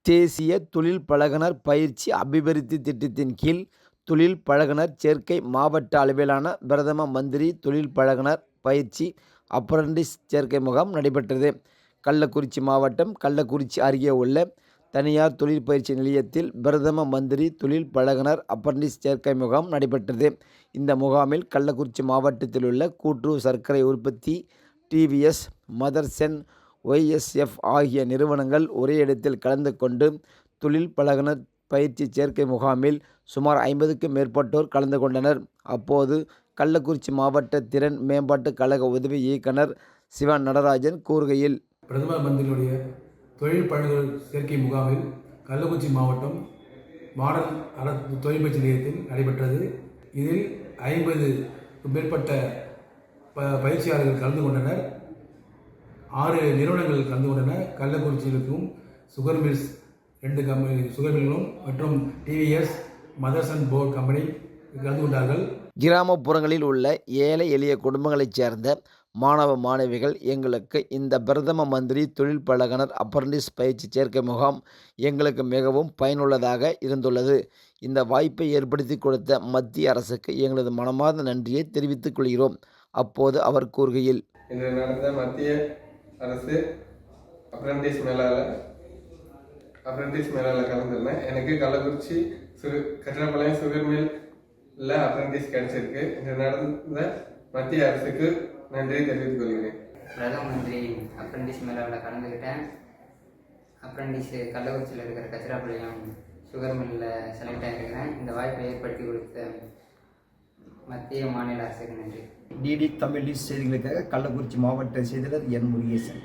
தேசிய தொழில் பழகுனர் பயிற்சி அபிவிருத்தி திட்டத்தின் கீழ் தொழில் பழகுனர் சேர்க்கை மாவட்ட அளவிலான பிரதம மந்திரி தொழில் பழகுனர் பயிற்சி அப்ரண்டிஸ் சேர்க்கை முகாம் நடைபெற்றது. கள்ளக்குறிச்சி மாவட்டம் கள்ளக்குறிச்சி அருகே உள்ள தனியார் தொழில் பயிற்சி நிலையத்தில் பிரதம மந்திரி தொழில் பழகுனர் அப்ரண்டிஸ் சேர்க்கை முகாம் நடைபெற்றது. இந்த முகாமில் கள்ளக்குறிச்சி மாவட்டத்தில் உள்ள கூட்டுறவு சர்க்கரை உற்பத்தி, டிவிஎஸ், மதர்சன், ஒய்எஸ்எஃப் ஆகிய நிறுவனங்கள் ஒரே இடத்தில் கலந்து கொண்டு தொழில் பழகுனர் பயிற்சி சேர்க்கை முகாமில் சுமார் 50க்கும் மேற்பட்டோர் கலந்து கொண்டனர். அப்போது கள்ளக்குறிச்சி மாவட்ட திறன் மேம்பாட்டுக் கழக உதவி இயக்குனர் சிவா நடராஜன் கூறுகையில், பிரதம மந்திரியுடைய தொழில் பழகுனர் சேர்க்கை முகாமில் கள்ளக்குறிச்சி மாவட்டம் மாடல் அரசு தொழில் பயிற்சி நிலையத்தில் நடைபெற்றது. இதில் 50க்கும் மேற்பட்ட பயிற்சியாளர்கள் கலந்து கொண்டனர். 6 நிறுவனங்கள் கலந்து கொண்டன. கள்ளக்குறிச்சியிலும் சுகர் மில்ஸ் 2 கம்பெனி சுகர் மில்களும் மற்றும் டிவிஎஸ், மதர்சன் போர்ட் கம்பெனி கலந்து கொண்டார்கள். கிராமப்புறங்களில் உள்ள ஏழை எளிய குடும்பங்களைச் சேர்ந்த மாணவ மாணவிகள் எங்களுக்கு இந்த பிரதம மந்திரி தொழில் பழகுனர் அப்ரண்டிஸ் பயிற்சி சேர்க்கை முகாம் எங்களுக்கு மிகவும் பயனுள்ளதாக இருந்துள்ளது. இந்த வாய்ப்பை ஏற்படுத்தி கொடுத்த மத்திய அரசுக்கு எங்களது மனமார்ந்த நன்றியை தெரிவித்துக் கொள்கிறோம். அப்போது அவர் கூறுகையில், இன்று நடந்த மத்திய அரசு அப்ரண்டிஸ் மேலாளர் கலந்துருந்தேன். எனக்கு கள்ளக்குறிச்சி கட்டடப்பாளையம் சுகர் மில்ல அப்ரண்டிஸ் கிடைச்சிருக்கு. இன்று நடந்த மத்திய அரசுக்கு நன்றி தெரிவித்துக் கொள்கிறேன். பிரதம மந்திரி அப்ரண்டிஸ் மேலாளர் கலந்துக்கிட்டேன். அப்ரண்டிஸ் கள்ளக்குறிச்சியில் இருக்கிற கச்சராப்பாளையம் சுகர் மில்லில் செலக்ட் ஆகிருக்கிறேன். இந்த வாய்ப்பை ஏற்படுத்தி கொடுத்த மத்திய மாநில அரசுக்கு நன்றி. டிடி தமிழ் நியூஸ் செய்திகளுக்காக கள்ளக்குறிச்சி மாவட்ட செய்தியாளர் என் முருகேசன்.